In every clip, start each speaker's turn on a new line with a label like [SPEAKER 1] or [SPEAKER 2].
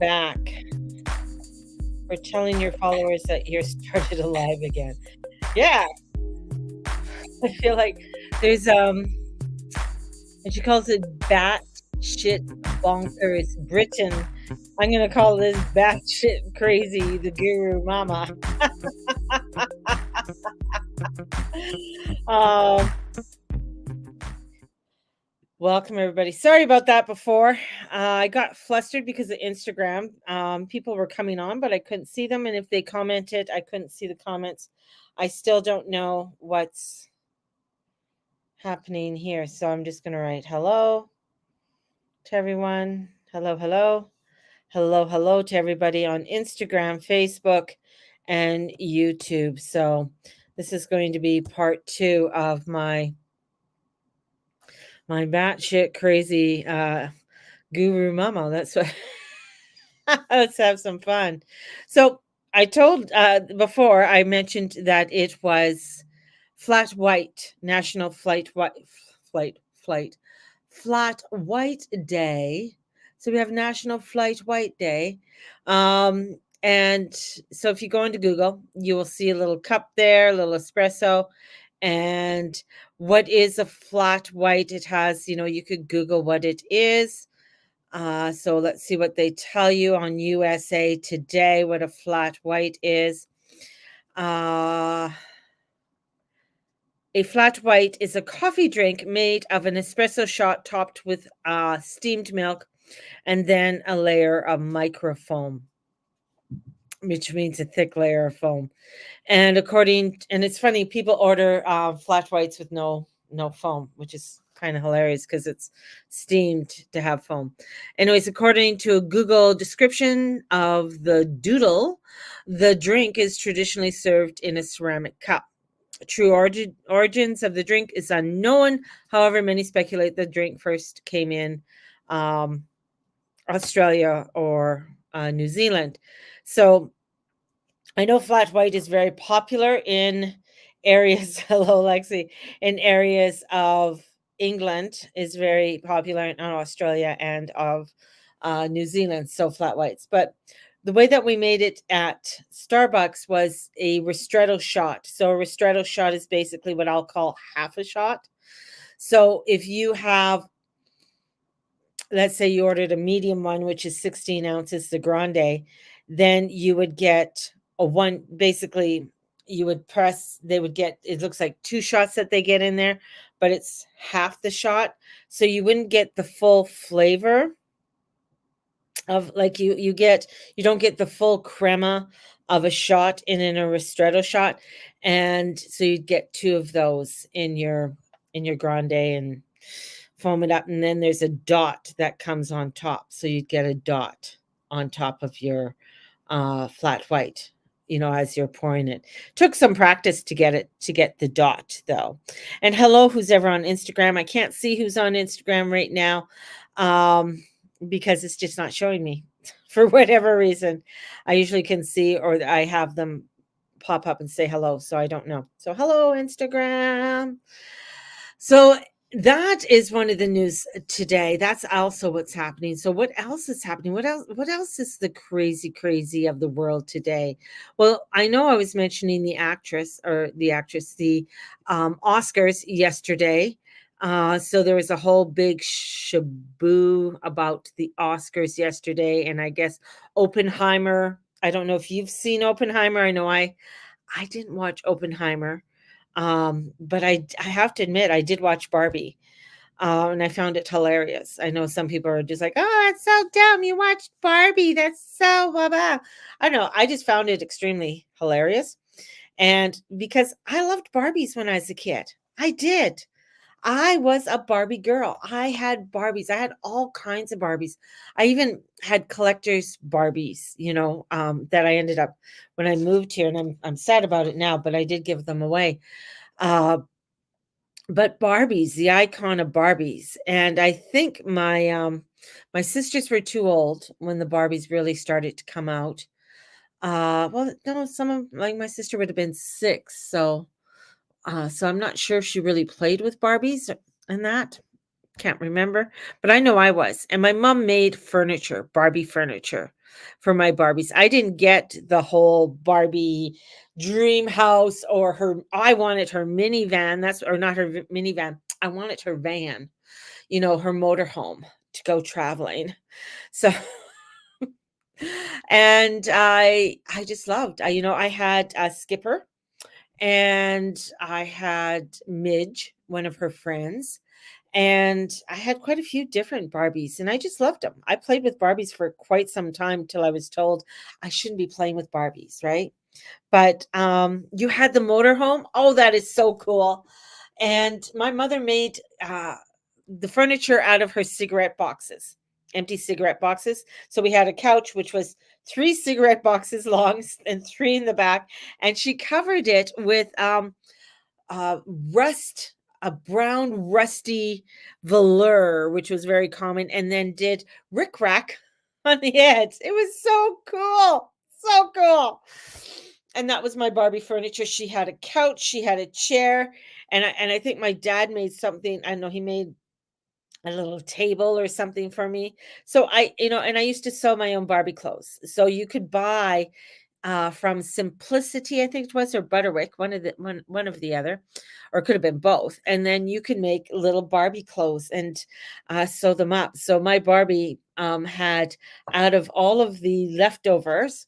[SPEAKER 1] back. We're telling your followers that you're started alive again. Yeah, I feel like there's and she calls it bat shit bonkers Britain. I'm gonna call this bat shit crazy the guru mama. Um Welcome everybody. Sorry about that before. I got flustered because of Instagram. People were coming on, but I couldn't see them, and if they commented, I couldn't see the comments. I still don't know what's happening here, so I'm just gonna write hello to everyone. Hello, hello, hello, hello to everybody on Instagram, Facebook, and YouTube. So this is going to be part 2 of my batshit crazy guru mama. That's what. Let's have some fun. So I told before I mentioned that it was flat white National Flat White Day. So we have National Flight White Day. And so if you go into Google, you will see a little cup there, a little espresso. And what is a flat white? It has, you could Google what it is. So let's see what they tell you on USA Today, what a flat white is. A flat white is a coffee drink made of an espresso shot topped with steamed milk and then a layer of microfoam, which means a thick layer of foam. And it's funny, people order flat whites with no foam, which is kind of hilarious because it's steamed to have foam. Anyways, according to a Google description of the doodle, the drink is traditionally served in a ceramic cup. True origins of the drink is unknown. However, many speculate the drink first came in Australia or New Zealand. So I know flat white is very popular in areas. Hello, Lexi. In areas of England is very popular in Australia and of New Zealand. So flat whites, but the way that we made it at Starbucks was a ristretto shot. So a ristretto shot is basically what I'll call half a shot. So if you have, let's say you ordered a medium one, which is 16 ounces, the grande, then you would get a one, basically you would press, they would get, it looks like 2 shots that they get in there, but it's half the shot. So you wouldn't get the full flavor of, like, you don't get the full crema of a shot in a ristretto shot. And so you'd get 2 of those in your grande and foam it up, and then there's a dot that comes on top, so you'd get a dot on top of your flat white, as you're pouring it. Took some practice to get the dot, though. And hello, who's ever on Instagram. I can't see who's on Instagram right now because it's just not showing me for whatever reason. I usually can see, or I have them pop up and say hello, so I don't know. So hello, Instagram. So that is one of the news today. That's also what's happening. So what else is happening? What else is the crazy of the world today? Well, I know I was mentioning the Oscars yesterday. So there was a whole big shaboo about the Oscars yesterday, and I guess Oppenheimer. I don't know if you've seen Oppenheimer. I know I didn't watch Oppenheimer. But I have to admit, I did watch Barbie, and I found it hilarious. I know some people are just like, "Oh, it's so dumb. You watched Barbie. That's so blah, blah." I don't know. I just found it extremely hilarious. And because I loved Barbies when I was a kid. I did. I was a Barbie girl. I had Barbies. I had all kinds of Barbies. I even had collector's Barbies, that I ended up when I moved here, and I'm sad about it now, but I did give them away. Uh, but Barbies, the icon of Barbies, and I think my sisters were too old when the Barbies really started to come out. Well, no, some of, like, my sister would have been 6, so I'm not sure if she really played with Barbies and that. Can't remember, but I know I was. And my mom made furniture, Barbie furniture. for my Barbies. I didn't get the whole Barbie dream house or her I wanted her minivan. That's or not her minivan. I wanted her van, her motorhome to go traveling. So and I just loved. I had a Skipper and I had Midge, one of her friends, and I had quite a few different Barbies, and I just loved them. I played with Barbies for quite some time till I was told I shouldn't be playing with Barbies, right? But you had the motorhome. Oh, that is so cool. And my mother made the furniture out of her cigarette boxes, empty cigarette boxes. So we had a couch, which was three cigarette boxes long and three in the back. And she covered it with rust, a brown rusty velour, which was very common, and then did rickrack on the edge. It was so cool. So cool. And that was my Barbie furniture. She had a couch, she had a chair, and I think my dad made something. I don't know, he made a little table or something for me. So and I used to sew my own Barbie clothes. So you could buy from Simplicity, I think it was, or Butterwick, one of the other, or it could have been both. And then you can make little Barbie clothes and sew them up. So my Barbie had, out of all of the leftovers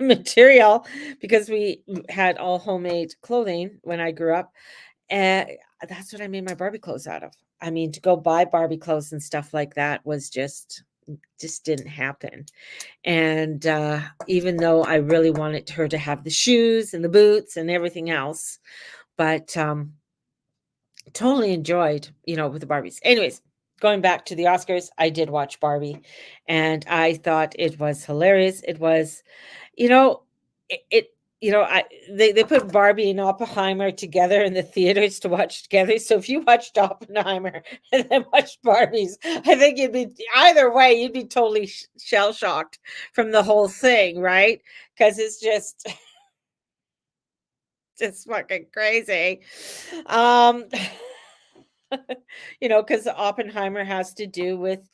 [SPEAKER 1] material, because we had all homemade clothing when I grew up, and that's what I made my Barbie clothes out of. I mean, to go buy Barbie clothes and stuff like that was just didn't happen. And even though I really wanted her to have the shoes and the boots and everything else, but totally enjoyed, with the Barbies. Anyways, going back to the Oscars, I did watch Barbie and I thought it was hilarious. It was, you know, it I they put Barbie and Oppenheimer together in the theaters to watch together. So if you watched Oppenheimer and then watched Barbies, I think you'd be either way, you'd be totally shell shocked from the whole thing, right? Because it's just fucking crazy. Um, because Oppenheimer has to do with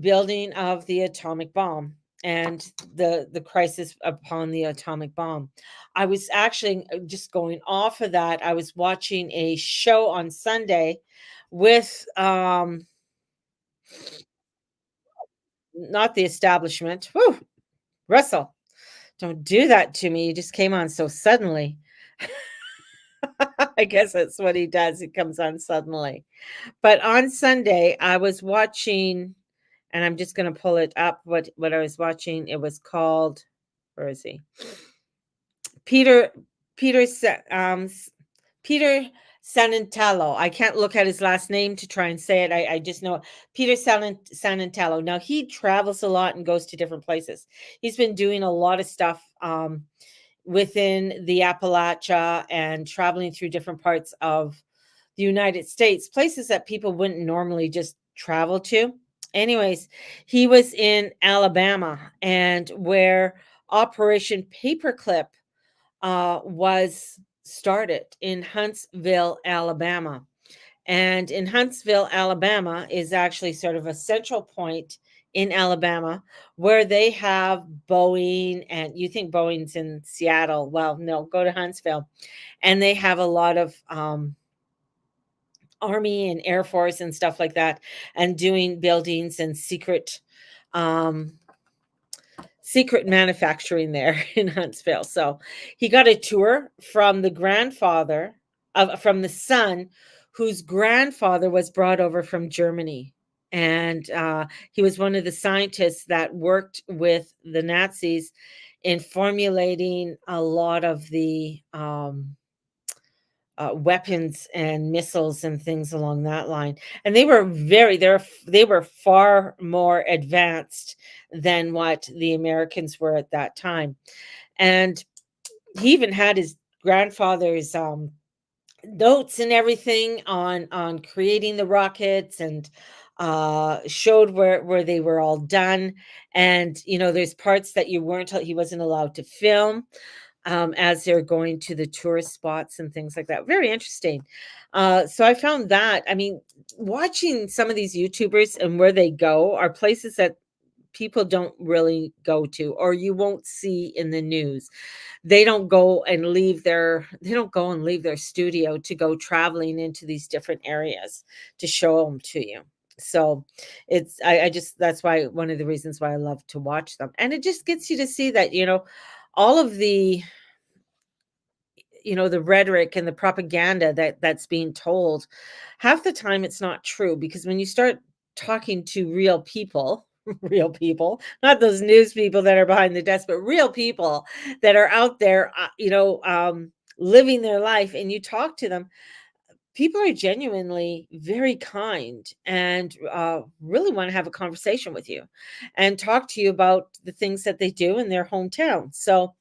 [SPEAKER 1] building of the atomic bomb and the crisis upon the atomic bomb. I was actually just going off of that. I was watching a show on Sunday with not the establishment. Whew, Russell, don't do that to me. You just came on so suddenly. I guess that's what he does. He comes on suddenly. But on Sunday, I was watching, and I'm just going to pull it up. What I was watching, it was called. Where is he? Peter Peter Peter Sanantello. I can't look at his last name to try and say it. I just know Peter Sanantello. Now he travels a lot and goes to different places. He's been doing a lot of stuff within the Appalachia and traveling through different parts of the United States, places that people wouldn't normally just travel to. Anyways, he was in Alabama and where Operation Paperclip was started in Huntsville, Alabama. And in Huntsville, Alabama is actually sort of a central point in Alabama where they have Boeing, and you think Boeing's in Seattle. Well, no, go to Huntsville. And they have a lot of Army and Air Force and stuff like that, and doing buildings and um, secret manufacturing there in Huntsville. So he got a tour from the grandfather from the son whose grandfather was brought over from Germany. And he was one of the scientists that worked with the Nazis in formulating a lot of the weapons and missiles and things along that line. And they were far more advanced than what the Americans were at that time. And he even had his grandfather's notes and everything on creating the rockets, and showed where they were all done. And there's parts that he wasn't allowed to film as they're going to the tourist spots and things like that. Very interesting. So I found that, I mean, watching some of these YouTubers and where they go are places that people don't really go to, or you won't see in the news. They don't go and leave their studio to go traveling into these different areas to show them to you. So I just that's why one of the reasons why I love to watch them. And it just gets you to see that, all of the rhetoric and the propaganda that's being told, half the time it's not true, because when you start talking to real people, real people, not those news people that are behind the desk, but real people that are out there, living their life, and you talk to them, people are genuinely very kind and really want to have a conversation with you and talk to you about the things that they do in their hometown. So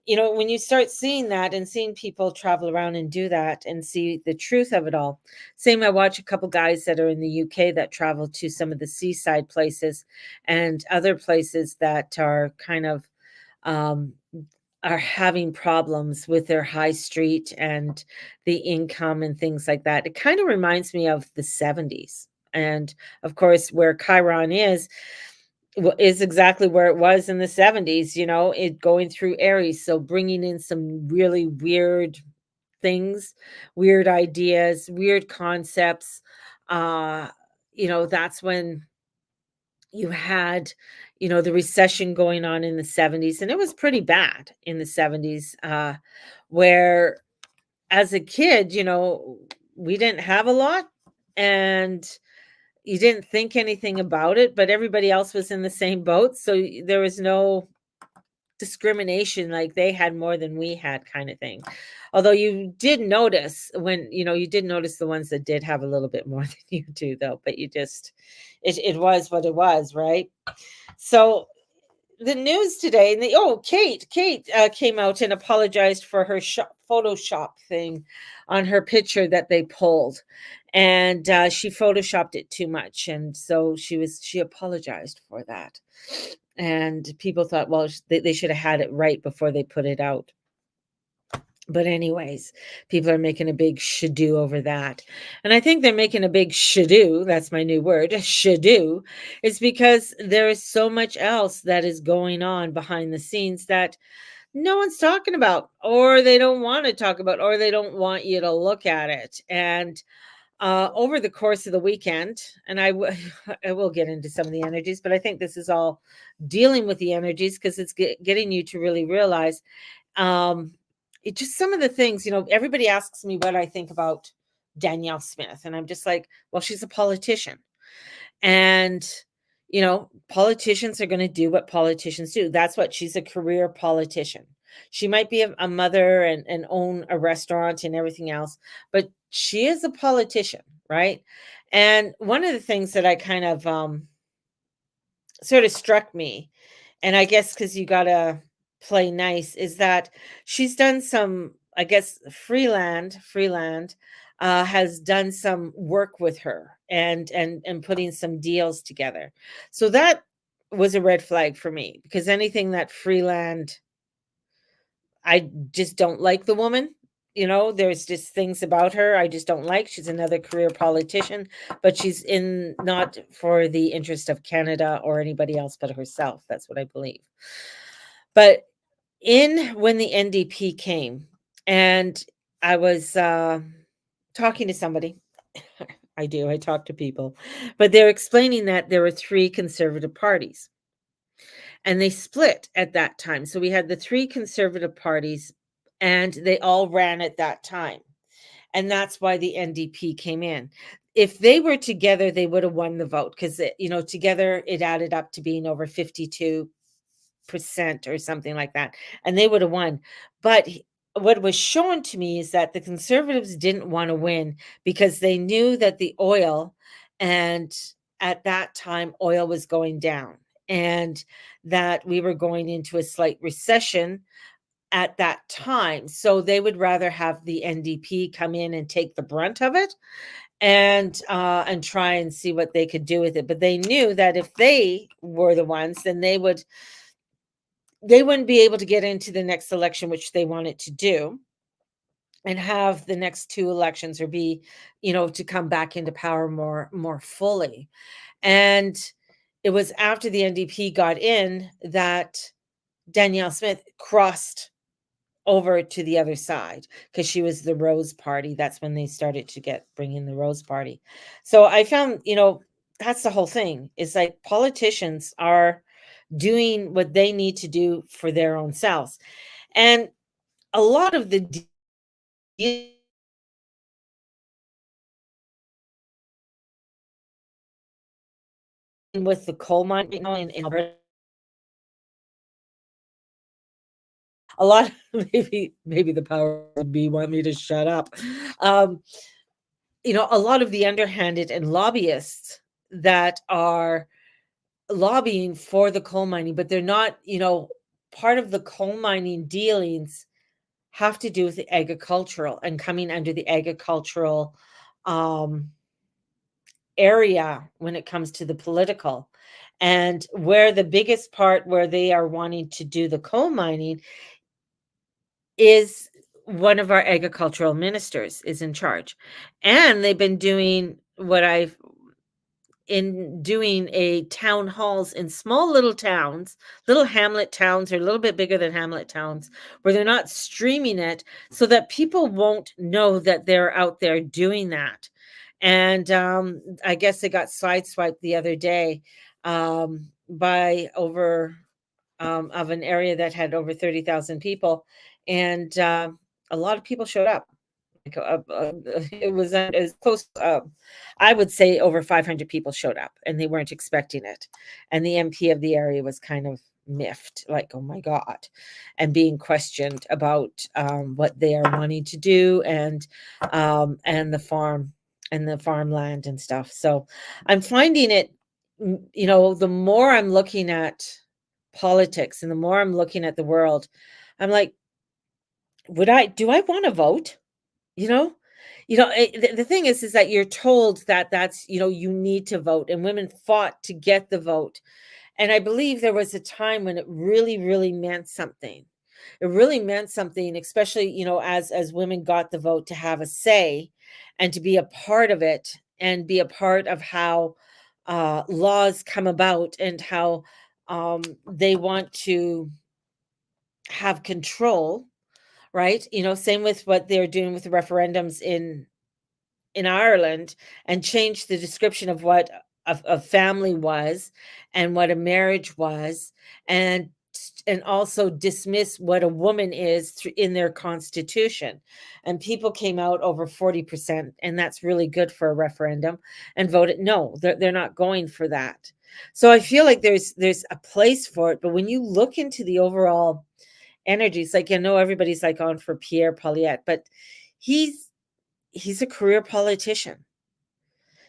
[SPEAKER 1] when you start seeing that and seeing people travel around and do that and see the truth of it all. Same, I watch a couple guys that are in the UK that travel to some of the seaside places and other places that are kind of um, are having problems with their high street and the income and things like that. It kind of reminds me of the 70s. And of course, where Chiron is exactly where it was in the 70s, it going through Aries. So bringing in some really weird things, weird ideas, weird concepts. Uh, that's when you had, the recession going on in the 70s, and it was pretty bad in the 70s, where as a kid, we didn't have a lot, and you didn't think anything about it, but everybody else was in the same boat, so there was no discrimination, like they had more than we had, kind of thing. Although you did notice the ones that did have a little bit more than you do, though, but it was what it was, right? So the news today, and Kate came out and apologized for her Photoshop thing on her picture that they pulled, and she photoshopped it too much, and so she apologized for that. And people thought, well, they should have had it right before they put it out. But anyways, people are making a big shado over that. And I think they're making a big shado, that's my new word, shado, is because there is so much else that is going on behind the scenes that no one's talking about, or they don't want to talk about, or they don't want you to look at it. And over the course of the weekend, and I will get into some of the energies, but I think this is all dealing with the energies because it's getting you to really realize um, it just some of the things, everybody asks me what I think about Danielle Smith. And I'm just like, well, she's a politician. And, politicians are going to do what politicians do. That's what she's a career politician. She might be a mother and own a restaurant and everything else, but she is a politician, right? And one of the things that I kind of sort of struck me, and I guess because you got to play nice, is that she's done some, I guess, Freeland has done some work with her and putting some deals together. So that was a red flag for me, because anything that Freeland, I just don't like the woman. There's just things about her I just don't like. She's another career politician, but she's in not for the interest of Canada or anybody else but herself. That's what I believe. But in when the NDP came, and I was talking to somebody, I talk to people, but they're explaining that there were three conservative parties and they split at that time. So we had the three conservative parties and they all ran at that time. And that's why the NDP came in. If they were together, they would have won the vote, because together it added up to being over 52% or something like that, and they would have won. But what was shown to me is that the Conservatives didn't want to win because they knew that the oil, and at that time oil was going down, and that we were going into a slight recession at that time. So they would rather have the NDP come in and take the brunt of it and try and see what they could do with it. But they knew that if they were the ones, then they wouldn't be able to get into the next election, which they wanted to do, and have the next two elections, or be, to come back into power more fully. And it was after the NDP got in that Danielle Smith crossed over to the other side because she was the Rose Party. That's when they started to bring in the Rose Party. So I found, that's the whole thing. Is like politicians are doing what they need to do for their own selves. And a lot of the deal with the coal mine right now in Alberta, a lot maybe the power would be want me to shut up. Um, a lot of the underhanded and lobbyists that are lobbying for the coal mining, but they're not, part of the coal mining dealings have to do with the agricultural and coming under the agricultural um, area when it comes to the political. And where the biggest part where they are wanting to do the coal mining is one of our agricultural ministers is in charge. And they've been doing doing a town halls in small little towns, little hamlet towns, or a little bit bigger than hamlet towns, where they're not streaming it so that people won't know that they're out there doing that. And I guess it got sideswiped the other day by over of an area that had over 30,000 people. And a lot of people showed up. It was as close. I would say over 500 people showed up, and they weren't expecting it. And the MP of the area was kind of miffed, like, "Oh my God," and being questioned about what they are wanting to do and the farm and the farmland and stuff. So I'm finding it. The more I'm looking at politics and the more I'm looking at the world, I'm like, do I want to vote? You know? The thing is that you're told that that's, you need to vote, and women fought to get the vote. And I believe there was a time when it really, really meant something. It really meant something, especially, as women got the vote to have a say and to be a part of it and be a part of how laws come about and how they want to have control, right? Same with what they're doing with the referendums in Ireland, and change the description of what a family was and what a marriage was, and also dismiss what a woman is in their constitution. And people came out over 40%, and that's really good for a referendum, and voted no. They're not going for that. So I feel like there's a place for it, but when you look into the overall energy, it's like, everybody's like on for Pierre Poilievre, but he's a career politician.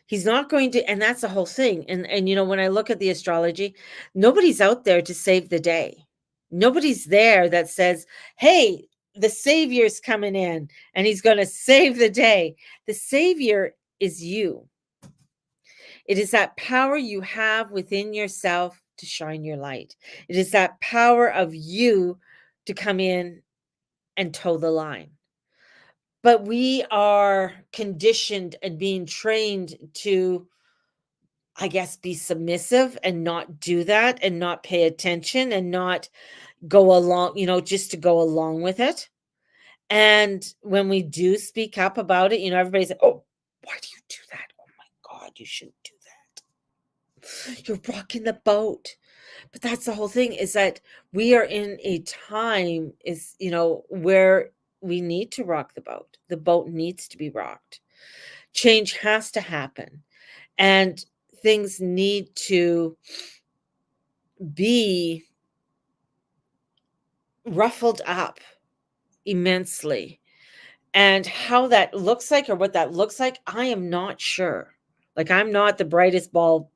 [SPEAKER 1] He's not going to, and that's the whole thing. And when I look at the astrology, nobody's out there to save the day. Nobody's there that says, "Hey, the savior's coming in and he's going to save the day." The savior is you. It is that power you have within yourself to shine your light. It is that power of you to come in and toe the line. But we are conditioned and being trained to, I guess, be submissive and not do that and not pay attention and not go along, just to go along with it. And when we do speak up about it, everybody's like, "Oh, why do you do that? Oh my God, you shouldn't do that. You're rocking the boat." But that's the whole thing, is that we are in a time where we need to rock the boat. The boat needs to be rocked. Change has to happen. And things need to be ruffled up immensely. And how that looks like, or what that looks like, I am not sure. Like, I'm not the brightest bulb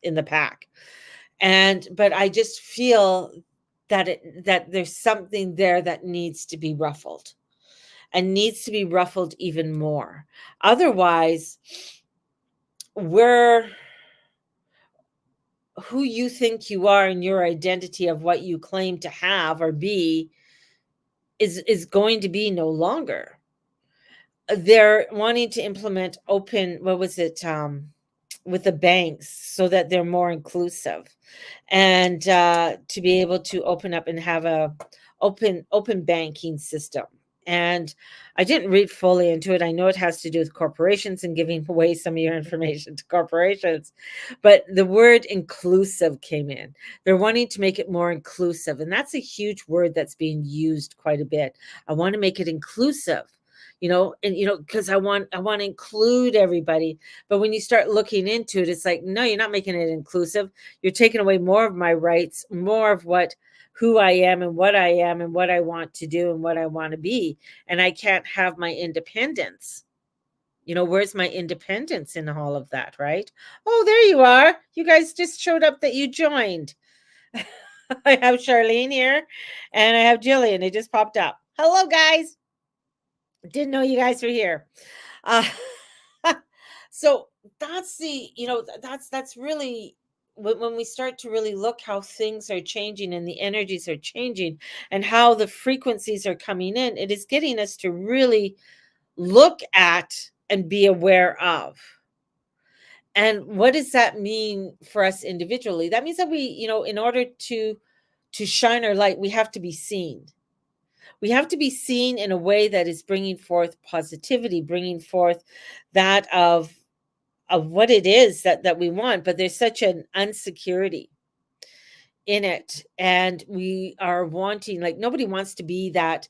[SPEAKER 1] in the pack. But I just feel that there's something there that needs to be ruffled, and needs to be ruffled even more. Otherwise, we're who you think you are, and your identity of what you claim to have or be is going to be no longer. They're wanting to implement open, what was it? with the banks so that they're more inclusive, and to be able to open up and have a open banking system. And I didn't read fully into it. I know it has to do with corporations and giving away some of your information to corporations, but the word inclusive came in. They're wanting to make it more inclusive, and that's a huge word that's being used quite a bit. I want to make it inclusive, and because I want to include everybody. But when you start looking into it, it's like, no, you're not making it inclusive. You're taking away more of my rights, more of who I am and what I am and what I want to do and what I want to be. And I can't have my independence. Where's my independence in all of that, right? Oh, there you are. You guys just showed up that you joined. I have Charlene here and I have Jillian. They just popped up. Hello, guys. Didn't know you guys were here. Uh, so that's that's really when we start to really look how things are changing and the energies are changing and how the frequencies are coming in, it is getting us to really look at and be aware of. And what does that mean for us individually? That means that we, in order to shine our light, we have to be seen. We have to be seen in a way that is bringing forth positivity, bringing forth that of what it is that we want. But there's such an insecurity in it, and we are wanting, like, nobody wants to be that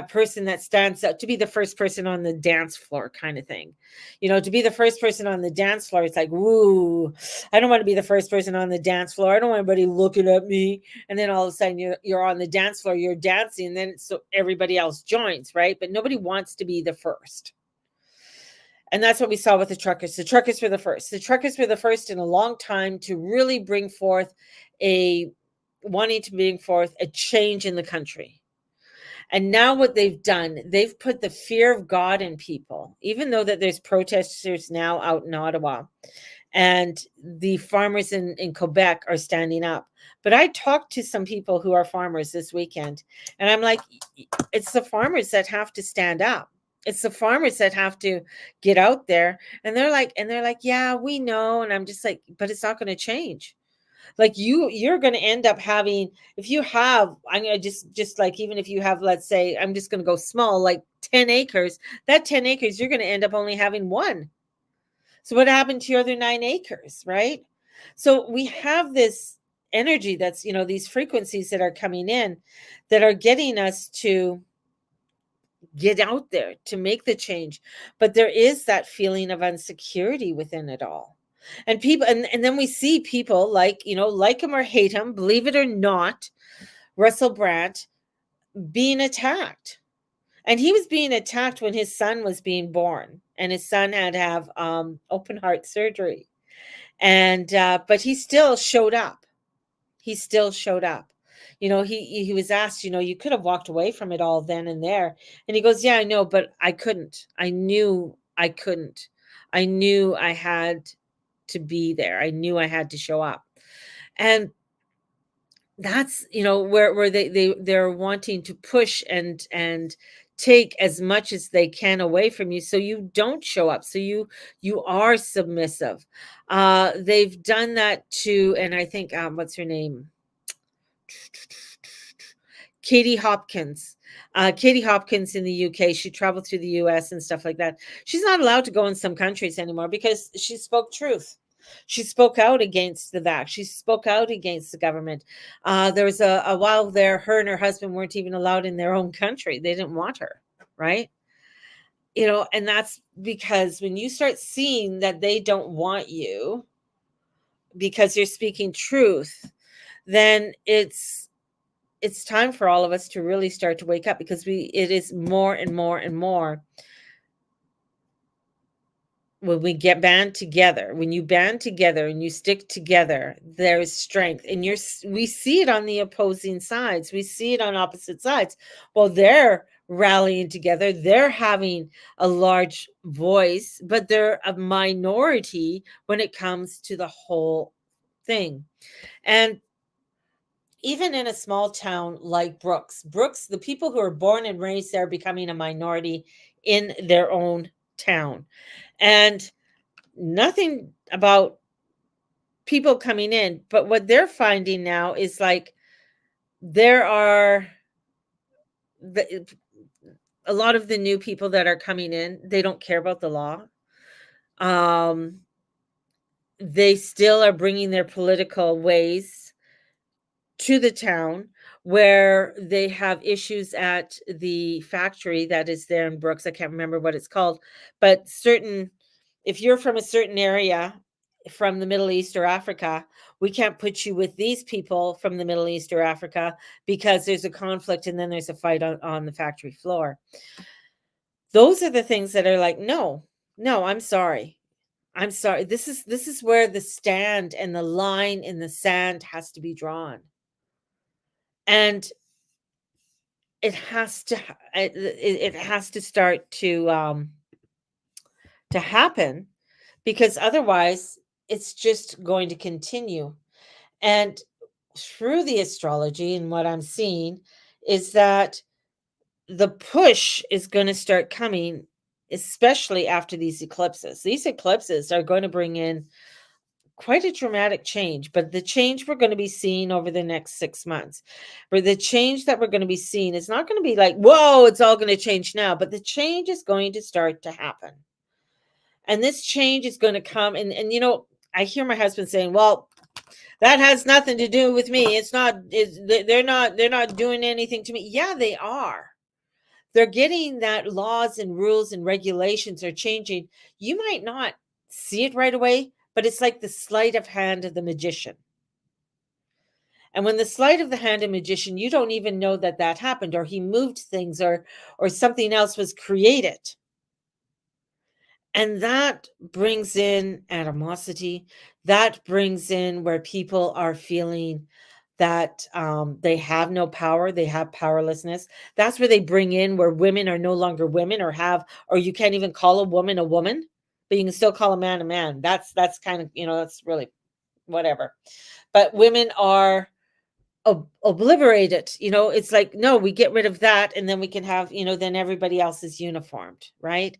[SPEAKER 1] person that stands up to be the first person on the dance floor kind of thing. To be the first person on the dance floor, it's like, woo, I don't want to be the first person on the dance floor. I don't want anybody looking at me. And then all of a sudden you're on the dance floor, you're dancing, and then so everybody else joins, right? But nobody wants to be the first. And that's what we saw with the truckers. The truckers were the first. The truckers were the first in a long time to really bring forth a change in the country. And now what they've done, they've put the fear of God in people, even though that there's protesters now out in Ottawa, and the farmers in Quebec are standing up. But I talked to some people who are farmers this weekend, and I'm like, it's the farmers that have to stand up. It's the farmers that have to get out there. And they're like, yeah, we know. And I'm just like, but it's not going to change. Like, you're going to end up having, if you have, I'm going to just like, even if you have, let's say, I'm just going to go small, like 10 acres, that 10 acres, you're going to end up only having one. So what happened to your other 9 acres, right? So we have this energy that's, these frequencies that are coming in that are getting us to get out there to make the change. But there is that feeling of insecurity within it all. And people, and then we see people like him or hate him, believe it or not, Russell Brand being attacked. And he was being attacked when his son was being born, and his son had to have open heart surgery. And but he still showed up. He still showed up. He was asked, you could have walked away from it all then and there. And he goes, yeah, I know, but I couldn't. I knew I couldn't. I knew I had to be there. I knew I had to show up. And that's, where they're wanting to push and take as much as they can away from you, so you don't show up, so you are submissive. They've done that to, and I think what's her name, Katie Hopkins. Katie Hopkins in the UK, she traveled through the US and stuff like that. She's not allowed to go in some countries anymore because she spoke truth. She spoke out against the vax. She spoke out against the government. There was a while there, her and her husband weren't even allowed in their own country. They didn't want her, right? And that's because when you start seeing that they don't want you because you're speaking truth, then it's time for all of us to really start to wake up, because it is more and more and more. When we get band together, when you band together and you stick together, there's strength. And we see it on the opposing sides. We see it on opposite sides. Well, they're rallying together. They're having a large voice, but they're a minority when it comes to the whole thing. And even in a small town like Brooks, the people who are born and raised there are becoming a minority in their own town. And nothing about people coming in, but what they're finding now is like there are the, a lot of the new people that are coming in, they don't care about the law. Um, they still are bringing their political ways to the town where they have issues at the factory that is there in Brooks. I can't remember what it's called, but if you're from a certain area from the Middle East or Africa, we can't put you with these people from the Middle East or Africa because there's a conflict and then there's a fight on the factory floor. Those are the things that are like, no, no, I'm sorry. I'm sorry. This is where the stand and the line in the sand has to be drawn. And it has to it has to start to happen, because otherwise it's just going to continue. And through the astrology and what I'm seeing is that the push is going to start coming, especially after these eclipses. These eclipses are going to bring in quite a dramatic change, but the change we're going to be seeing over the next 6 months, or the change that we're going to be seeing, is not going to be like, whoa, it's all going to change now, but the change is going to start to happen. And this change is going to come. And I hear my husband saying, well, that has nothing to do with me. They're not doing anything to me. Yeah, they are. They're getting that laws and rules and regulations are changing. You might not see it right away, but it's like the sleight of hand of the magician. And when the sleight of the hand of magician, you don't even know that that happened, or he moved things, or something else was created. And that brings in animosity. That brings in where people are feeling that they have no power, they have powerlessness. That's where they bring in where women are no longer women, or you can't even call a woman, but you can still call a man a man. That's kind of, that's really whatever. But women are obliterated. It's like, no, we get rid of that, and then we can have, then everybody else is uniformed, right?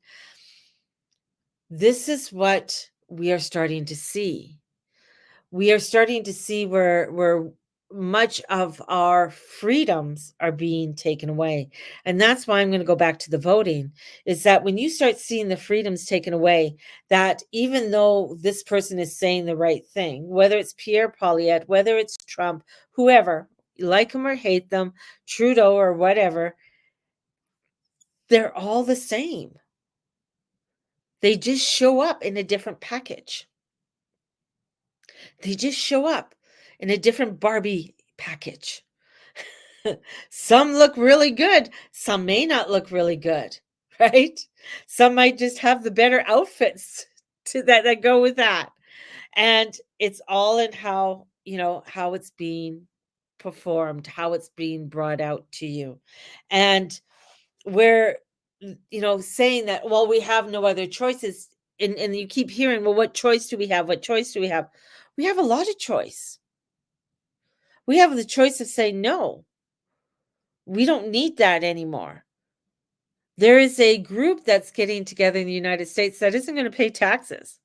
[SPEAKER 1] This is what we are starting to see. We are starting to see where much of our freedoms are being taken away. And that's why I'm going to go back to the voting, is that when you start seeing the freedoms taken away, that even though this person is saying the right thing, whether it's Pierre Poilievre, whether it's Trump, whoever, like them or hate them, Trudeau or whatever, they're all the same. They just show up in a different package. They just show up in a different Barbie package. Some look really good. Some may not look really good, right? Some might just have the better outfits that go with that. And it's all in how it's being performed, how it's being brought out to you. And we're saying that, well, we have no other choices. And you keep hearing, well, what choice do we have? What choice do we have? We have a lot of choice. We have the choice of saying, no, we don't need that anymore. There is a group that's getting together in the United States that isn't going to pay taxes.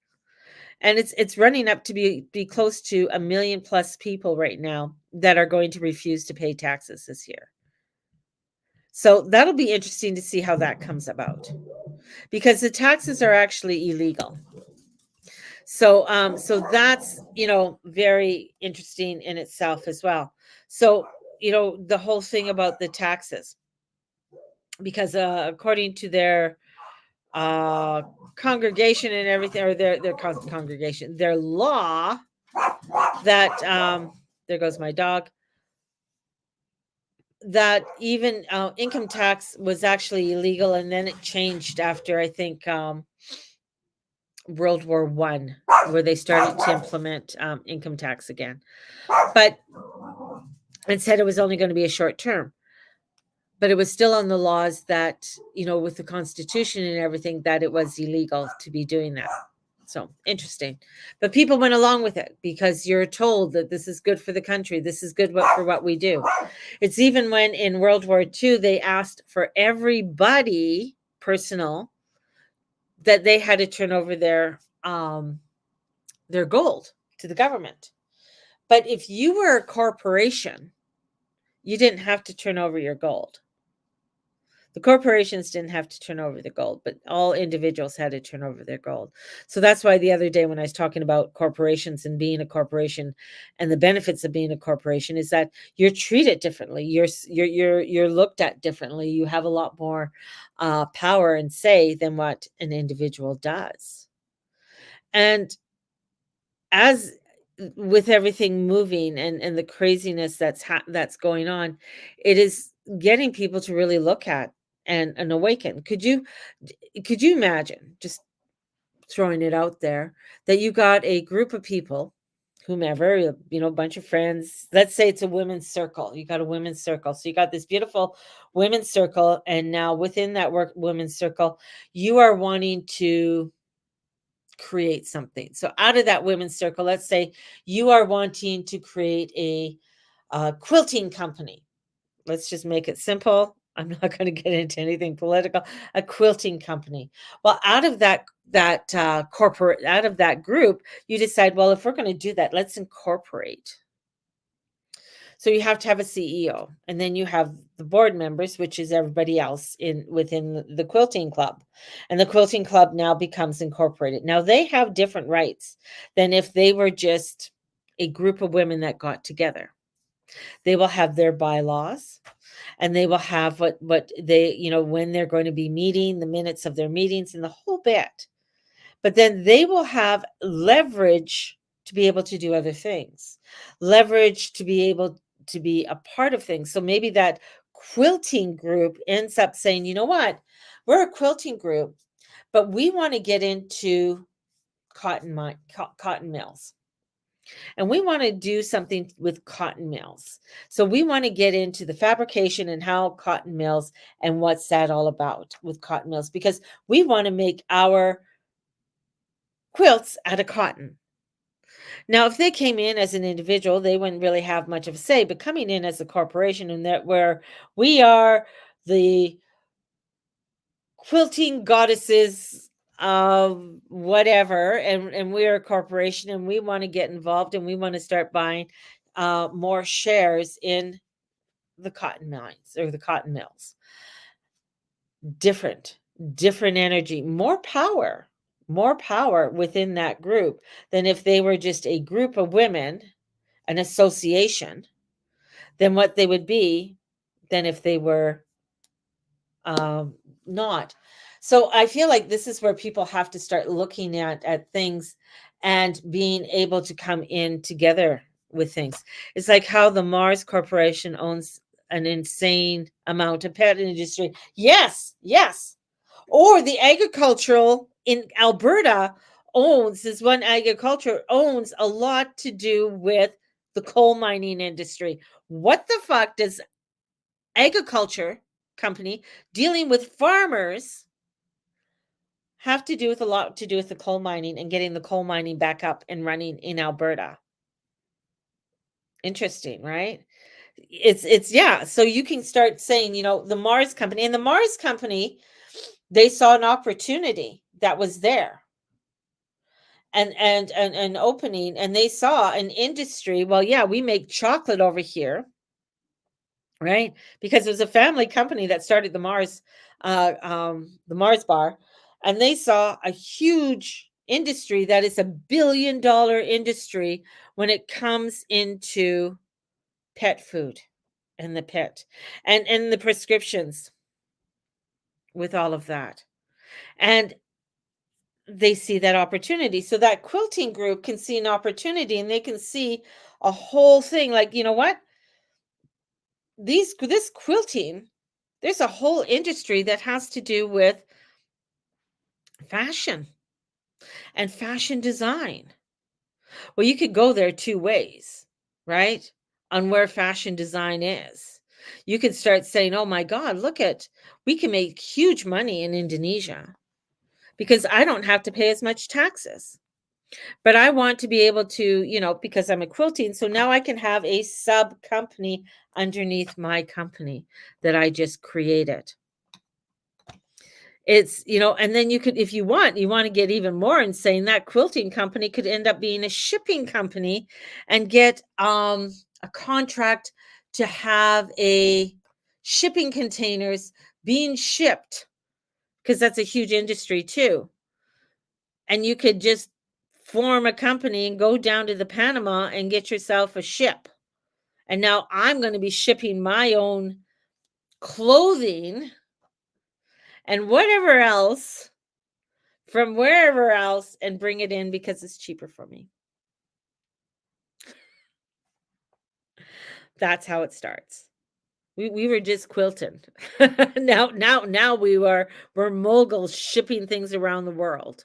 [SPEAKER 1] And it's running up to be close to 1 million plus people right now that are going to refuse to pay taxes this year. So that'll be interesting to see how that comes about, because the taxes are actually illegal. So that's, very interesting in itself as well. So, the whole thing about the taxes, because according to their congregation and everything, or their congregation, their law, that there goes my dog, that even income tax was actually illegal, and then it changed after, I think, World War One, where they started to implement income tax again, but it said it was only going to be a short term. But it was still on the laws that, with the Constitution and everything, that it was illegal to be doing that. So interesting. But people went along with it because you're told that this is good for the country. This is good for what we do. It's even when in World War II, they asked for everybody personal that they had to turn over their gold. to the government. But if you were a corporation, you didn't have to turn over your gold. The corporations didn't have to turn over the gold, but all individuals had to turn over their gold. So that's why the other day when I was talking about corporations and being a corporation and the benefits of being a corporation is that you're treated differently. You're looked at differently. You have a lot more power and say than what an individual does. And as with everything moving and the craziness that's going on, it is getting people to really look at and awaken. Could you imagine, just throwing it out there, that you got a group of people, whomever, a bunch of friends, let's say it's a women's circle. You got a women's circle. So you got this beautiful women's circle, and now within that women's circle, you are wanting to create something. So out of that women's circle, let's say you are wanting to create a quilting company. Let's just make it simple. I'm not going to get into anything political. A quilting company. Well, out of that corporate, out of that group, you decide, well, if we're going to do that, let's incorporate. So you have to have a CEO, and then you have the board members, which is everybody else within the quilting club. And the quilting club now becomes incorporated. Now they have different rights than if they were just a group of women that got together. They will have their bylaws, and they will have what they, when they're going to be meeting, the minutes of their meetings and the whole bit. But then they will have leverage to be able to do other things, leverage to be able to be a part of things. So maybe that quilting group ends up saying, you know what, we're a quilting group, but we want to get into cotton mills. And we want to do something with cotton mills. So we want to get into the fabrication and how cotton mills and what's that all about with cotton mills, because we want to make our quilts out of cotton. Now, if they came in as an individual, they wouldn't really have much of a say, but coming in as a corporation, and that where we are the quilting goddesses of whatever, and we're a corporation, and we want to get involved, and we want to start buying more shares in the cotton mines or the cotton mills. Different energy, more power within that group than if they were just a group of women, an association, than what they would be than if they were not. So I feel like this is where people have to start looking at things and being able to come in together with things. It's like how the Mars Corporation owns an insane amount of pet industry. Yes. Or the agricultural in Alberta owns a lot to do with the coal mining industry. What the fuck does agriculture company dealing with farmers have to do with a lot to do with the coal mining and getting the coal mining back up and running in Alberta? Interesting, right? It's yeah. So you can start saying, the Mars company, and the Mars company, they saw an opportunity that was there. And an opening, and they saw an industry. Well, yeah, we make chocolate over here, right? Because it was a family company that started the Mars bar, and they saw a huge industry that is $1 billion industry when it comes into pet food and the pet and the prescriptions with all of that. And they see that opportunity. So that quilting group can see an opportunity, and they can see a whole thing like, you know what? This quilting, there's a whole industry that has to do with fashion and fashion design. Well, you could go there two ways, right? On where fashion design is. You could start saying, oh my God, we can make huge money in Indonesia because I don't have to pay as much taxes. But I want to be able to, because I'm a quilting, so now I can have a sub company underneath my company that I just created. It's, and then you could, if you want to get even more insane, that quilting company could end up being a shipping company and get a contract to have a shipping containers being shipped, because that's a huge industry too. And you could just form a company and go down to the Panama and get yourself a ship. And now I'm going to be shipping my own clothing and whatever else from wherever else and bring it in because it's cheaper for me. That's how it starts. We were just quilting. Now we're moguls shipping things around the world,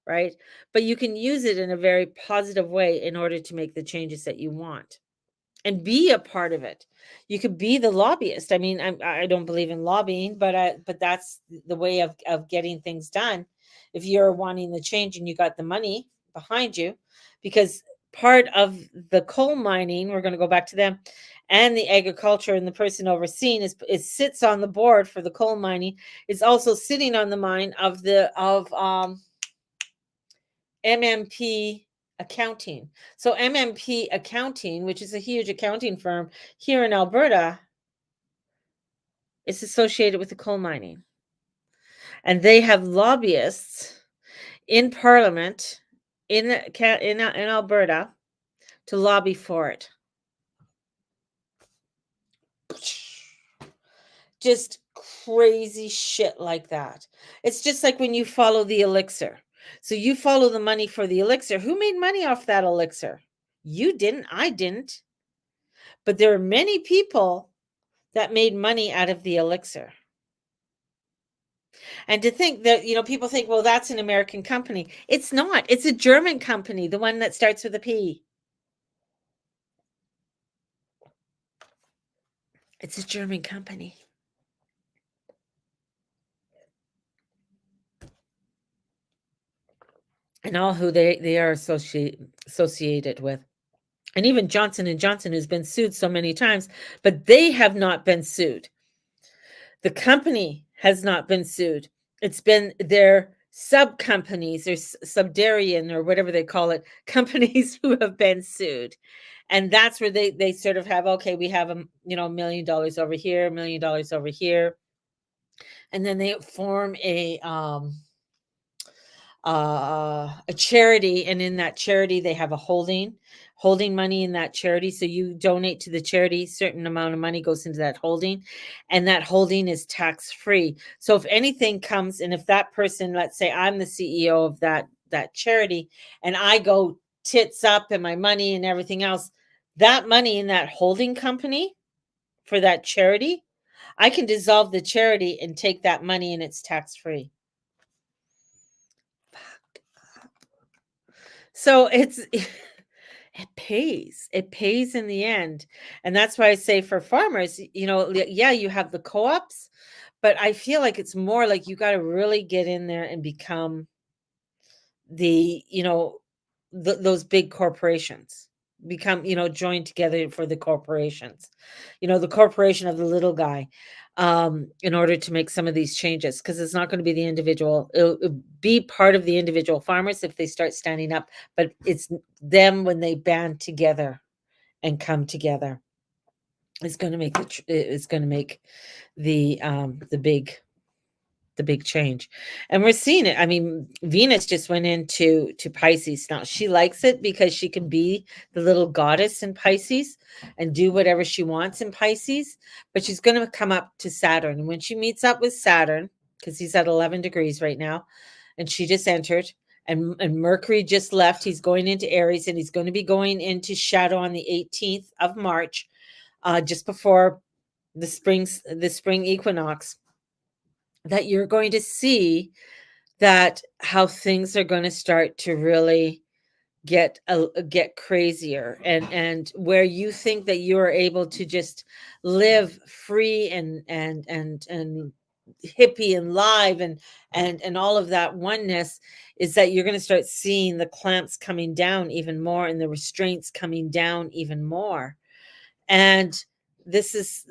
[SPEAKER 1] right? But you can use it in a very positive way in order to make the changes that you want and be a part of it. You could be the lobbyist. I mean, I don't believe in lobbying, but that's the way of getting things done. If you're wanting the change and you got the money behind you, because part of the coal mining, we're going to go back to them, and the agriculture, and the person overseeing is sits on the board for the coal mining, is also sitting on the mine of MMP Accounting. So MMP Accounting, which is a huge accounting firm here in Alberta, is associated with the coal mining. And they have lobbyists in Parliament in Alberta to lobby for it. Just crazy shit like that. It's just like when you follow the elixir. So you follow the money for the elixir. Who made money off that elixir? You didn't. I didn't. But there are many people that made money out of the elixir. And to think that, people think, well, that's an American company. It's not. It's a German company, the one that starts with a P. It's a German company. And all who they are associated with. And even Johnson & Johnson, who's been sued so many times, but they have not been sued. The company has not been sued. It's been their sub-companies or subdarian or whatever they call it, companies who have been sued. And that's where they sort of have, okay, we have $1 million over here, $1 million over here. And then they form a charity, and in that charity they have a holding money in that charity. So you donate to the charity, certain amount of money goes into that holding, and that holding is tax free. So if anything comes, and if that person, let's say I'm the CEO of that charity, and I go tits up and my money and everything else, that money in that holding company for that charity, I can dissolve the charity and take that money and it's tax free. So it's it pays. It pays in the end. And that's why I say for farmers, yeah, you have the co-ops, but I feel like it's more like you got to really get in there and become the, those big corporations. Become, join together for the corporations. The corporation of the little guy, in order to make some of these changes, because it's not going to be the individual. It'll be part of the individual farmers if they start standing up, but it's them when they band together and come together. It's going to make the big change. And we're seeing it. I mean, Venus just went into Pisces. Now she likes it because she can be the little goddess in Pisces and do whatever she wants in Pisces, but she's going to come up to Saturn. And when she meets up with Saturn, because he's at 11 degrees right now, and she just entered, and Mercury just left, he's going into Aries, and he's going to be going into shadow on the 18th of March, just before the spring equinox, that you're going to see that how things are going to start to really get crazier, and where you think that you are able to just live free and hippie and live and all of that oneness, is that you're going to start seeing the clamps coming down even more and the restraints coming down even more. And this is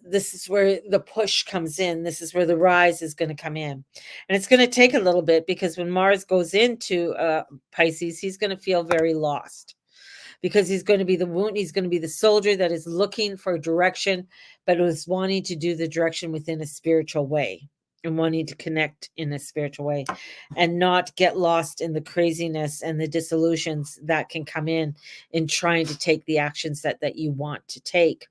[SPEAKER 1] this is where the push comes in. This is where the rise is going to come in. And it's going to take a little bit, because when Mars goes into Pisces, he's going to feel very lost, because he's going to be the wound. He's going to be the soldier that is looking for direction, but is wanting to do the direction within a spiritual way, and wanting to connect in a spiritual way, and not get lost in the craziness and the disillusions that can come in trying to take the actions that you want to take.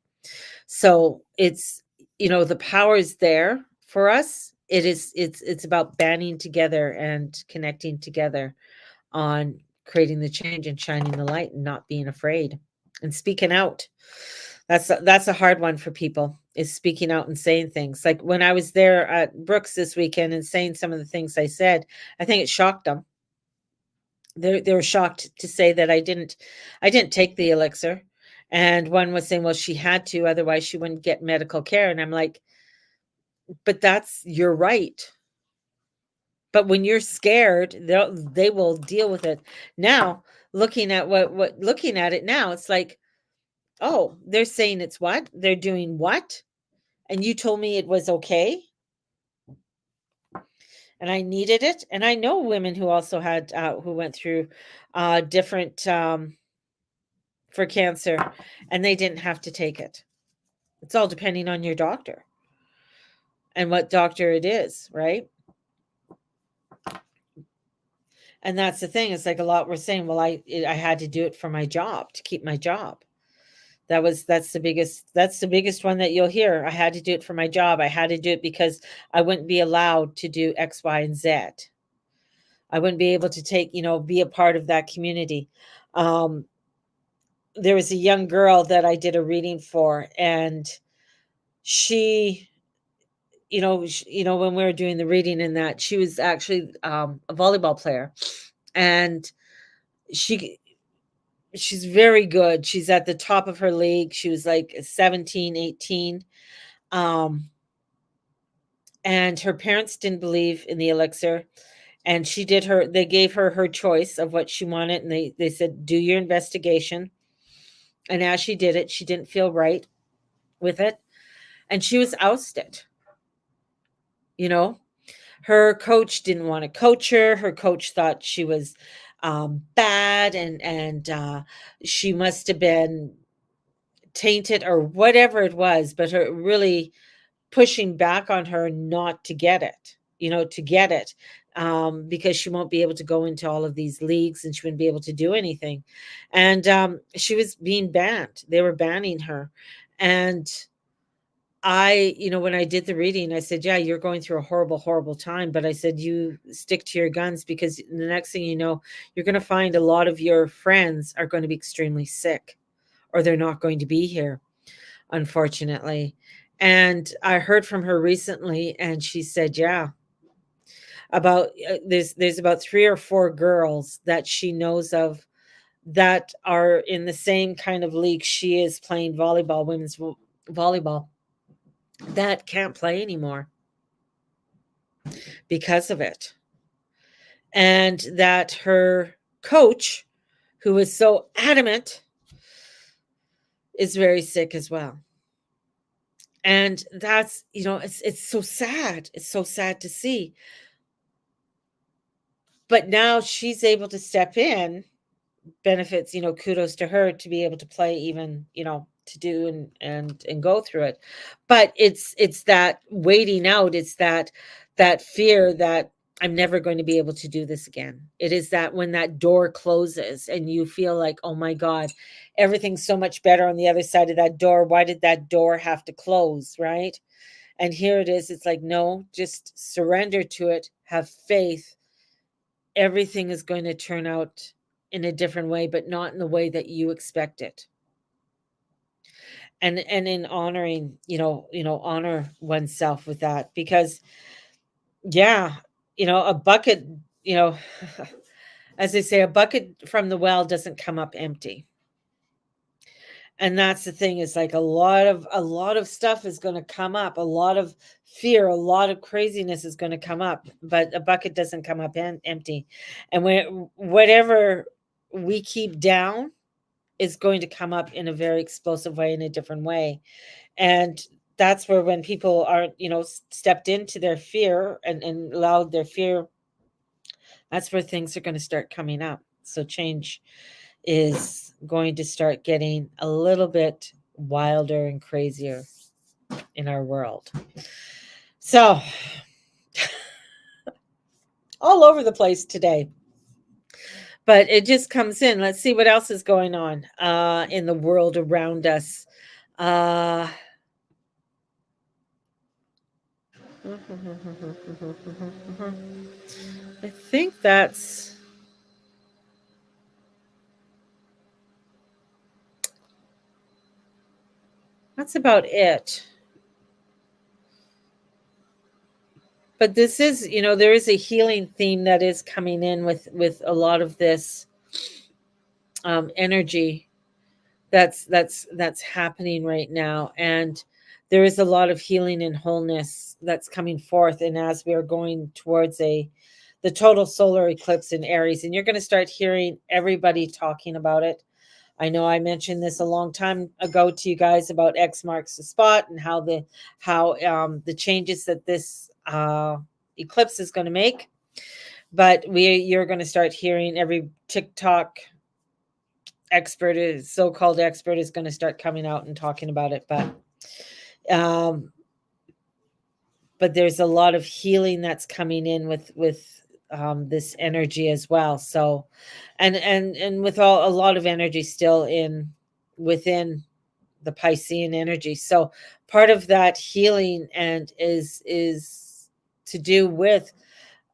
[SPEAKER 1] So it's, the power is there for us. It's about banding together and connecting together on creating the change and shining the light and not being afraid and speaking out. That's a hard one for people, is speaking out and saying things. Like when I was there at Brooks this weekend and saying some of the things I said, I think it shocked them. They were shocked to say that I didn't take the elixir. And one was saying, well, she had to, otherwise she wouldn't get medical care. And I'm like, but you're right. But when you're scared, they will deal with it. Now, looking at looking at it now, it's like, oh, they're saying it's what? They're doing what? And you told me it was okay, and I needed it. And I know women who also had who went through different for cancer, and they didn't have to take it. It's all depending on your doctor and what doctor it is, right? And that's the thing. It's like a lot we're saying, well, I had to do it for my job, to keep my job. That's the biggest one that you'll hear. I had to do it for my job. I had to do it because I wouldn't be allowed to do X, Y, and Z. I wouldn't be able to be a part of that community. Um, there was a young girl that I did a reading for, and she, when we were doing the reading in that, she was actually a volleyball player, and she she's very good. She's at the top of her league. She was like 17, 18. Um, and her parents didn't believe in the elixir. And they gave her her choice of what she wanted. And they said, do your investigation. And as she did it, she didn't feel right with it. And she was ousted. You know, her coach didn't want to coach her. Her coach thought she was bad, and she must have been tainted or whatever it was, but her really pushing back on her not to get it, to get it, because she won't be able to go into all of these leagues and she wouldn't be able to do anything. And she was being banned. They were banning her. And when I did the reading, I said, yeah, you're going through a horrible, horrible time. But I said, you stick to your guns, because the next thing you know, you're going to find a lot of your friends are going to be extremely sick, or they're not going to be here, unfortunately. And I heard from her recently, and she said, yeah, about there's about 3 or 4 girls that she knows of that are in the same kind of league she is, playing volleyball, women's volleyball, that can't play anymore because of it. And that her coach, who is so adamant, is very sick as well. And that's, it's so sad. It's so sad to see. But now she's able to step in, benefits, kudos to her to be able to play, even, to do and go through it. But it's that waiting out. It's that fear that I'm never going to be able to do this again. It is that when that door closes and you feel like, oh my God, everything's so much better on the other side of that door. Why did that door have to close? Right. And here it is. It's like, no, just surrender to it. Have faith. Everything is going to turn out in a different way, but not in the way that you expect it. And in honoring, honor oneself with that, because yeah, a bucket, you know, as they say, a bucket from the well doesn't come up empty. And that's the thing, is like a lot of stuff is going to come up, a lot of fear, a lot of craziness is going to come up, but a bucket doesn't come up empty. And whatever we keep down is going to come up in a very explosive way, in a different way. And that's where when people aren't, stepped into their fear and allowed their fear, that's where things are going to start coming up. So change is going to start getting a little bit wilder and crazier in our world. So all over the place today, but it just comes in. Let's see what else is going on in the world around us. I think that's about it. But this is, there is a healing theme that is coming in with a lot of this energy that's happening right now, and there is a lot of healing and wholeness that's coming forth. And as we are going towards the total solar eclipse in Aries, and you're going to start hearing everybody talking about it. I know I mentioned this a long time ago to you guys about X marks the spot and how the changes that this eclipse is going to make. But you're going to start hearing every TikTok so-called expert is going to start coming out and talking about it. But there's a lot of healing that's coming in with this energy as well. So, and with a lot of energy still within the Piscean energy. So part of that healing and is to do with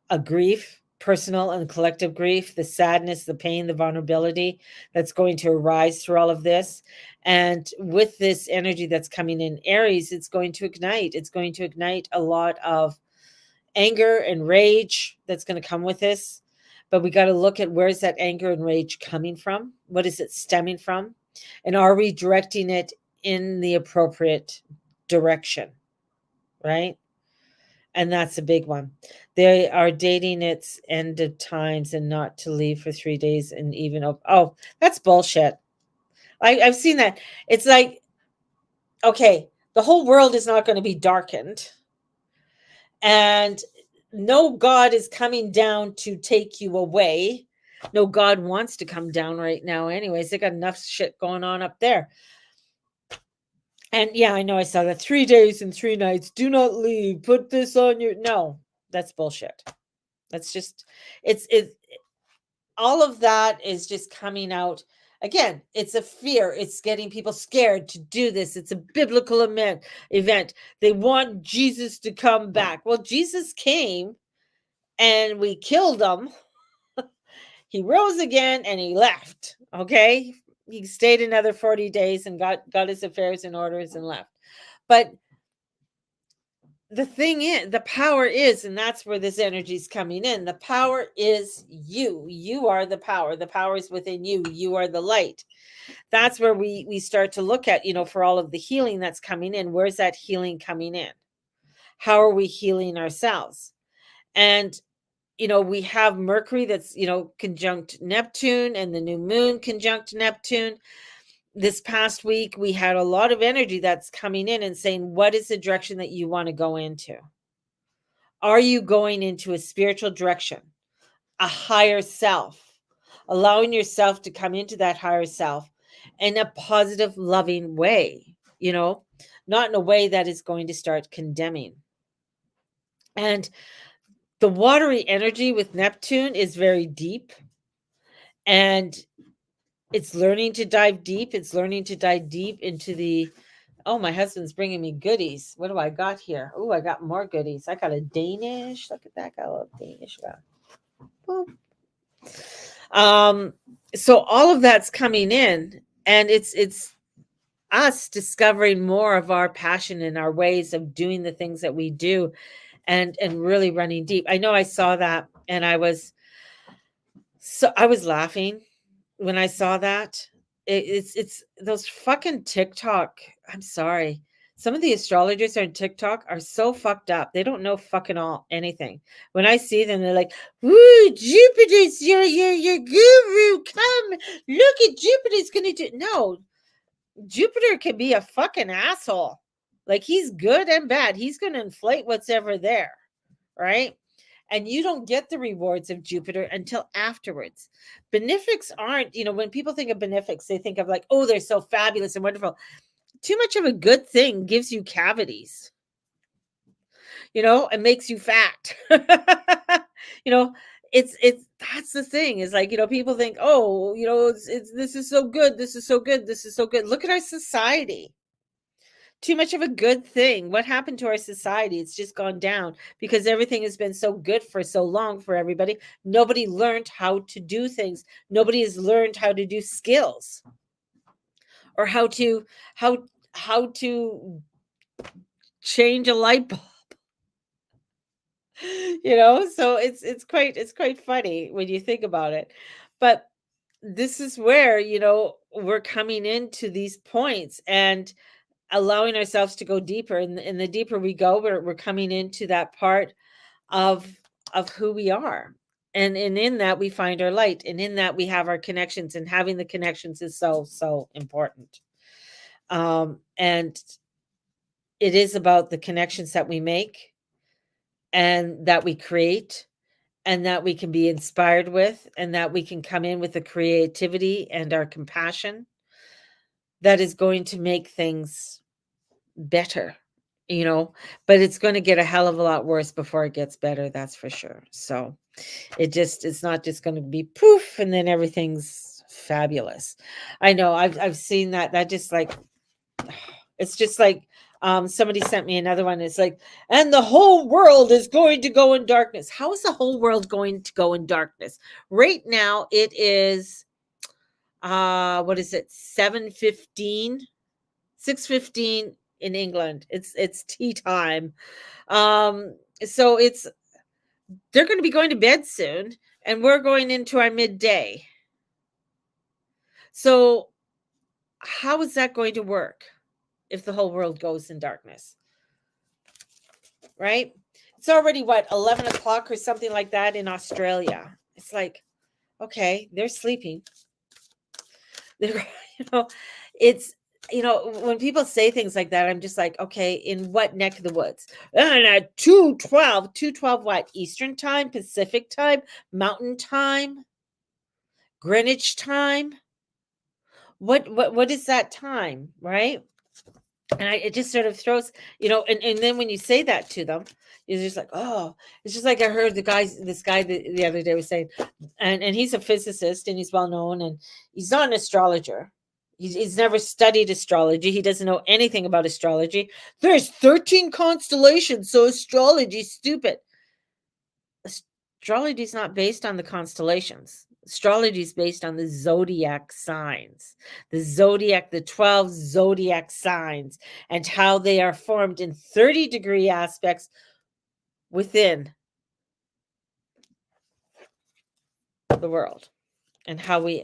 [SPEAKER 1] a grief, personal and collective grief, the sadness, the pain, the vulnerability that's going to arise through all of this. And with this energy that's coming in Aries, it's going to ignite a lot of anger and rage that's going to come with this. But we got to look at, where's that anger and rage coming from? What is it stemming from? And are we directing it in the appropriate direction? Right? And that's a big one. They are dating its end of times and not to leave for 3 days and even oh, that's bullshit. I've seen that. It's like, okay, the whole world is not going to be darkened, and no God is coming down to take you away. No God wants to come down right now anyways. They got enough shit going on up there. And yeah, I know I saw that 3 days and 3 nights. Do not leave. Put this on your... No, that's bullshit. That's just, it's all of that is just coming out. Again, it's a fear. It's getting people scared to do this. It's a biblical event. They want Jesus to come back. Well, Jesus came and we killed him. He rose again and he left. Okay. He stayed another 40 days and got his affairs in orders and left. But the thing is, the power is, and that's where this energy is coming in. The power is you. You are the power. The power is within you. You are the light. That's where we start to look at, for all of the healing that's coming in. Where's that healing coming in? How are we healing ourselves? And, we have Mercury that's, conjunct Neptune, and the new moon conjunct Neptune. This past week, we had a lot of energy that's coming in and saying, what is the direction that you want to go into? Are you going into a spiritual direction, a higher self, allowing yourself to come into that higher self in a positive, loving way, not in a way that is going to start condemning. And the watery energy with Neptune is very deep, and it's learning to dive deep. It's learning to dive deep into the... Oh, my husband's bringing me goodies. What do I got here? Oh, I got more goodies. I got a Danish. Look at that. I love Danish. Boom. So all of that's coming in, and it's us discovering more of our passion and our ways of doing the things that we do, and really running deep. I know I saw that, and I was laughing when I saw that. It's those fucking TikTok. I'm sorry. Some of the astrologers on TikTok are so fucked up. They don't know fucking anything. When I see them, they're like, "Woo, Jupiter's your guru. Come, look at Jupiter's gonna do." No, Jupiter can be a fucking asshole. Like, he's good and bad. He's going to inflate what's ever there, right? And you don't get the rewards of Jupiter until afterwards. Benefics aren't, when people think of benefics, they think of like, oh, they're so fabulous and wonderful. Too much of a good thing gives you cavities, it makes you fat. you know, it's that's the thing, is like, people think, oh, it's this is so good, this is so good, this is so good. Look at our society. Too much of a good thing. What happened to our society? It's just gone down because everything has been so good for so long for everybody. Nobody learned how to do things. Nobody has learned how to do skills, or how to change a light bulb. So it's quite funny when you think about it. But this is where, we're coming into these points and allowing ourselves to go deeper, and the deeper we go, we're coming into that part of who we are, and in that we find our light, and in that we have our connections, and having the connections is so important. And it is about the connections that we make and that we create, and that we can be inspired with, and that we can come in with the creativity and our compassion that is going to make things better, but it's going to get a hell of a lot worse before it gets better, that's for sure. So it's not just going to be poof and then everything's fabulous. I know I've seen that just like, it's just like, somebody sent me another one. It's like, and the whole world is going to go in darkness. How is the whole world going to go in darkness? Right now it is, what is it, 7:15, 6:15 in England. It's tea time. So they're going to be going to bed soon, and we're going into our midday. So how is that going to work if the whole world goes in darkness? Right? It's already what, 11 o'clock or something like that in Australia. It's like, okay, they're sleeping. They're, it's, when people say things like that, I'm just like, okay, in what neck of the woods? And at 2:12 what? Eastern time, Pacific time, Mountain time, Greenwich time? What is that time, right? And it just sort of throws, and then when you say that to them, it's just like, oh, it's just like I heard this guy the other day was saying, and he's a physicist and he's well known, and he's not an astrologer. He's never studied astrology. He doesn't know anything about astrology. There's 13 constellations, so astrology's stupid. Astrology is not based on the constellations. Astrology is based on the zodiac signs, the 12 zodiac signs, and how they are formed in 30-degree aspects within the world, and how the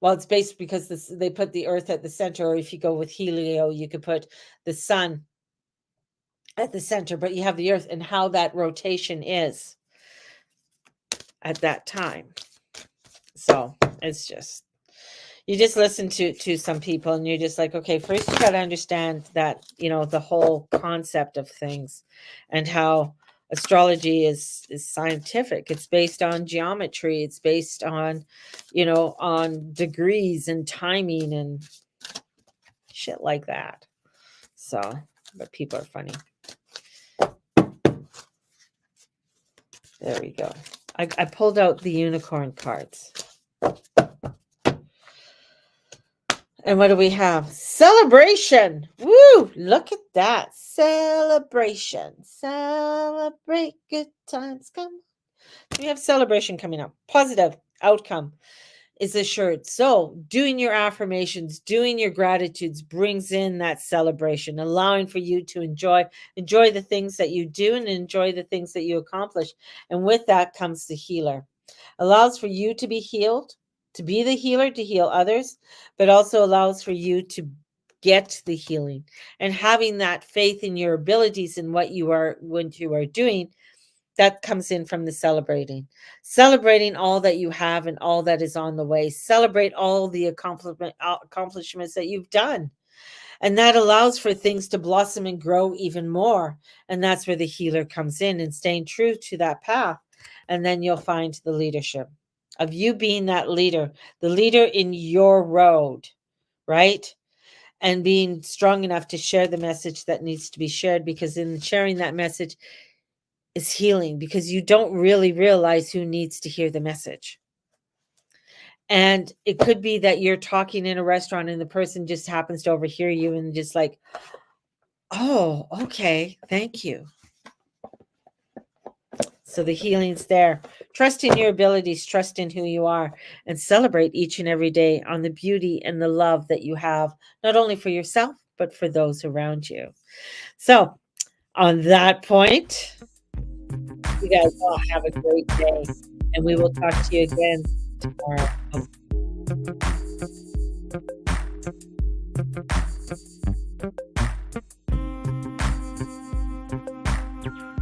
[SPEAKER 1] well, it's based because they put the earth at the center, or if you go with helio, you could put the sun at the center, but you have the earth and how that rotation is at that time. So it's just, you just listen to some people and you're just like, okay, first you got to understand that, the whole concept of things, and how astrology is scientific. It's based on geometry. It's based on, on degrees and timing and shit like that. So, but people are funny. There we go. I pulled out the unicorn cards. And what do we have? Celebration. Woo! Look at that. Celebration. Celebrate, good times come. We have celebration coming up. Positive outcome is assured. So doing your affirmations, doing your gratitudes brings in that celebration, allowing for you to enjoy the things that you do and enjoy the things that you accomplish. And with that comes the healer. Allows for you to be healed, to be the healer, to heal others, but also allows for you to get the healing, and having that faith in your abilities and what you are doing, that comes in from the celebrating all that you have and all that is on the way. Celebrate all the accomplishments that you've done, and that allows for things to blossom and grow even more. And that's where the healer comes in, and staying true to that path. And then you'll find the leadership of you being that leader, the leader in your road, right? And being strong enough to share the message that needs to be shared, because in sharing that message is healing, because you don't really realize who needs to hear the message. And it could be that you're talking in a restaurant and the person just happens to overhear you and just like, oh, okay, thank you. So the healing's there. Trust in your abilities, trust in who you are, and celebrate each and every day on the beauty and the love that you have, not only for yourself, but for those around you. So, on that point, you guys all have a great day, and we will talk to you again tomorrow.